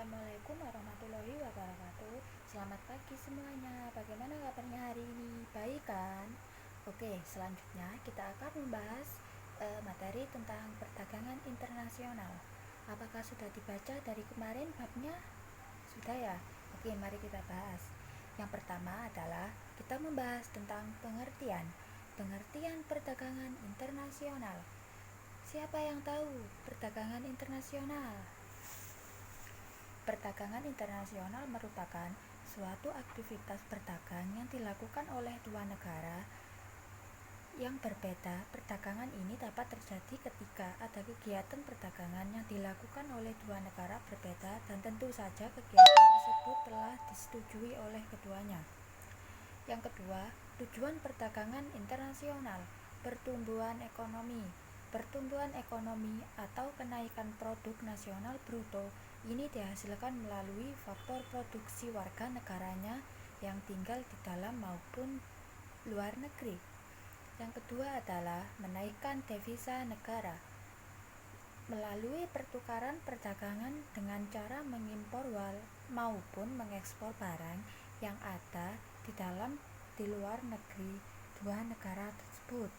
Assalamualaikum warahmatullahi wabarakatuh. Selamat pagi semuanya. Bagaimana kabarnya hari ini? Baik kan? Oke, selanjutnya kita akan membahas materi tentang perdagangan internasional. Apakah sudah dibaca dari kemarin babnya? Sudah ya? Oke, mari kita bahas. Yang pertama adalah kita membahas tentang pengertian. Pengertian perdagangan internasional. Siapa yang tahu perdagangan internasional? Perdagangan internasional merupakan suatu aktivitas berdagang yang dilakukan oleh dua negara yang berbeda. Perdagangan ini dapat terjadi ketika ada kegiatan perdagangan yang dilakukan oleh dua negara berbeda dan tentu saja kegiatan tersebut telah disetujui oleh keduanya. Yang kedua, tujuan perdagangan internasional, pertumbuhan ekonomi. Pertumbuhan ekonomi atau kenaikan produk nasional bruto ini dihasilkan melalui faktor produksi warga negaranya yang tinggal di dalam maupun luar negeri. Yang kedua adalah menaikkan devisa negara melalui pertukaran perdagangan dengan cara mengimpor maupun mengekspor barang yang ada di luar negeri dua negara tersebut.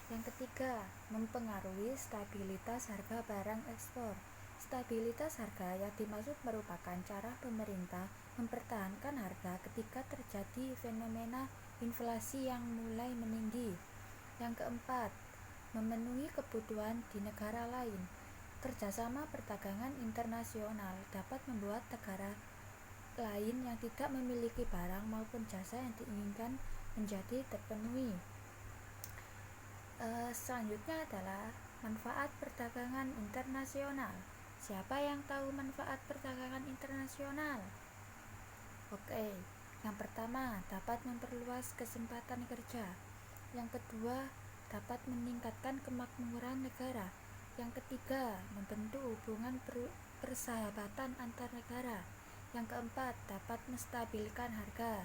Yang ketiga, mempengaruhi stabilitas harga barang ekspor. Stabilitas harga yang dimaksud merupakan cara pemerintah mempertahankan harga ketika terjadi fenomena inflasi yang mulai meninggi. Yang keempat, memenuhi kebutuhan di negara lain. Kerjasama perdagangan internasional dapat membuat negara lain yang tidak memiliki barang maupun jasa yang diinginkan menjadi terpenuhi. Selanjutnya adalah manfaat perdagangan internasional. Siapa yang tahu manfaat perdagangan internasional? Oke, yang pertama dapat memperluas kesempatan kerja. Yang kedua, dapat meningkatkan kemakmuran negara. Yang ketiga, membentuk hubungan persahabatan antar negara. Yang keempat, dapat menstabilkan harga.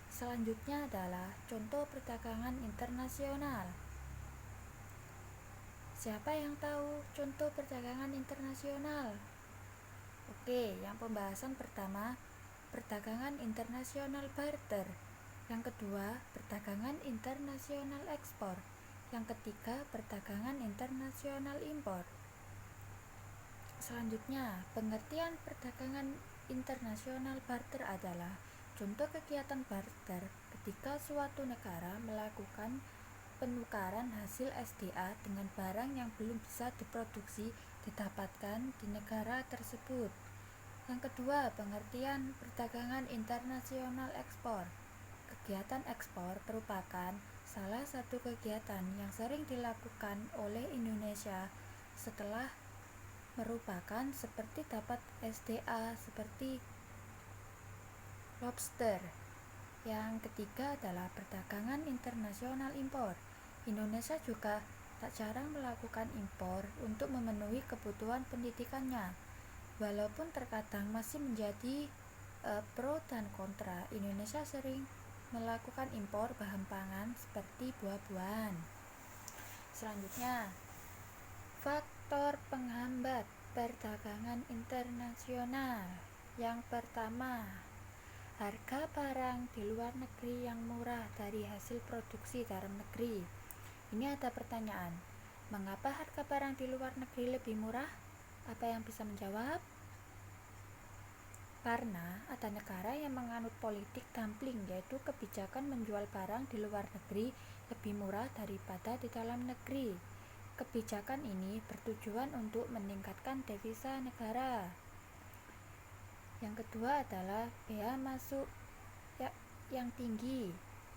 Selanjutnya adalah contoh perdagangan internasional. Siapa yang tahu contoh perdagangan internasional? Oke, yang pembahasan pertama, perdagangan internasional barter. Yang kedua, perdagangan internasional ekspor. Yang ketiga, perdagangan internasional impor. Selanjutnya, pengertian perdagangan internasional barter adalah contoh kegiatan barter ketika suatu negara melakukan penukaran hasil SDA dengan barang yang belum bisa diproduksi didapatkan di negara tersebut. Yang kedua, pengertian perdagangan internasional ekspor. Kegiatan ekspor merupakan salah satu kegiatan yang sering dilakukan oleh Indonesia setelah merupakan seperti dapat SDA seperti lobster. Yang ketiga adalah perdagangan internasional impor. Indonesia juga tak jarang melakukan impor untuk memenuhi kebutuhan pendidikannya. Walaupun terkadang masih menjadi pro dan kontra, Indonesia sering melakukan impor bahan pangan seperti buah-buahan. Selanjutnya, faktor penghambat perdagangan internasional. Yang pertama, harga barang di luar negeri yang murah dari hasil produksi dalam negeri. Ini ada pertanyaan, mengapa harga barang di luar negeri lebih murah? Apa yang bisa menjawab? Karena ada negara yang menganut politik dumping, yaitu kebijakan menjual barang di luar negeri lebih murah daripada di dalam negeri. Kebijakan ini bertujuan untuk meningkatkan devisa negara. Yang kedua adalah bea masuk yang tinggi.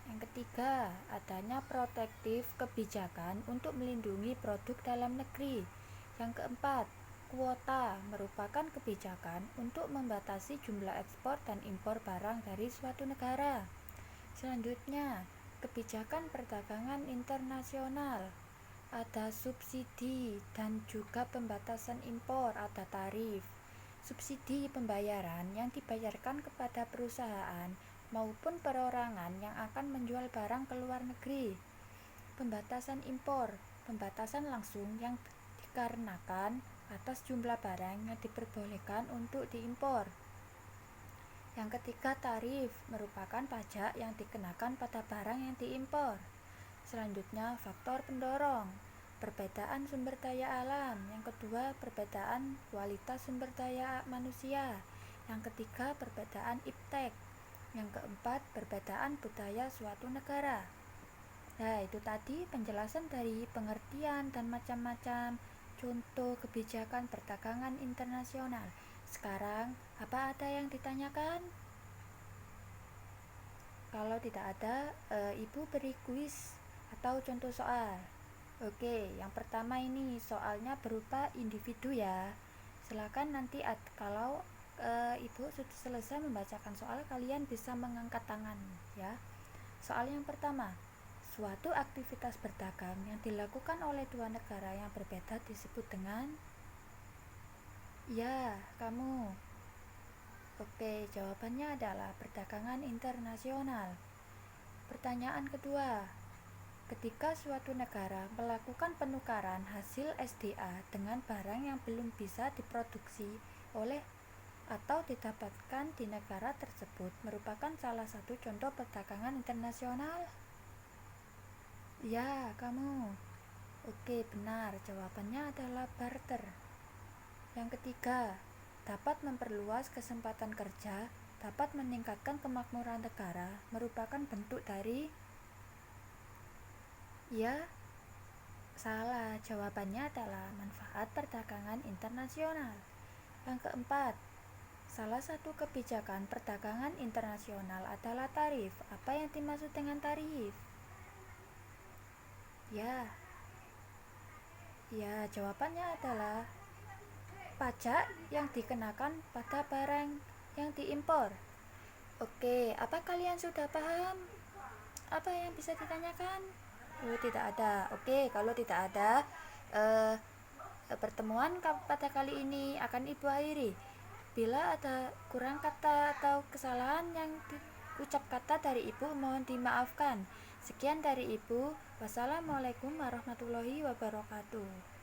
Yang ketiga, adanya protektif kebijakan untuk melindungi produk dalam negeri. Yang keempat, kuota merupakan kebijakan untuk membatasi jumlah ekspor dan impor barang dari suatu negara. Selanjutnya, kebijakan perdagangan internasional. Ada subsidi dan juga pembatasan impor, ada tarif. Subsidi pembayaran yang dibayarkan kepada perusahaan maupun perorangan yang akan menjual barang ke luar negeri. Pembatasan impor, pembatasan langsung yang dikarenakan atas jumlah barang yang diperbolehkan untuk diimpor. Yang ketiga, tarif merupakan pajak yang dikenakan pada barang yang diimpor. Selanjutnya, faktor pendorong, perbedaan sumber daya alam. Yang kedua, perbedaan kualitas sumber daya manusia. Yang ketiga, perbedaan iptek. Yang keempat, perbedaan budaya suatu negara. Nah, itu tadi penjelasan dari pengertian dan macam-macam contoh kebijakan perdagangan internasional. Sekarang, apa ada yang ditanyakan? Kalau tidak ada, Ibu beri kuis atau contoh soal. Oke, yang pertama ini soalnya berupa individu ya. Silakan nanti kalau Ibu sudah selesai membacakan soal, kalian bisa mengangkat tangan ya. Soal yang pertama, suatu aktivitas berdagang yang dilakukan oleh dua negara yang berbeda disebut dengan... Ya, kamu. Oke, jawabannya adalah perdagangan internasional. Pertanyaan kedua, ketika suatu negara melakukan penukaran hasil SDA dengan barang yang belum bisa diproduksi oleh atau didapatkan di negara tersebut, merupakan salah satu contoh perdagangan internasional? Ya, kamu. Oke, benar. Jawabannya adalah barter. Yang ketiga, dapat memperluas kesempatan kerja, dapat meningkatkan kemakmuran negara, merupakan bentuk dari... Ya, salah. Jawabannya adalah manfaat perdagangan internasional. Yang keempat, salah satu kebijakan perdagangan internasional adalah tarif. Apa yang dimaksud dengan tarif? Ya, jawabannya adalah pajak yang dikenakan pada barang yang diimpor. Oke, apa kalian sudah paham? Apa yang bisa ditanyakan? Tidak ada. Oke, kalau tidak ada, pertemuan pada kali ini akan Ibu akhiri. Bila ada kurang kata atau kesalahan yang diucap kata dari Ibu, mohon dimaafkan. Sekian dari Ibu. Wassalamualaikum warahmatullahi wabarakatuh.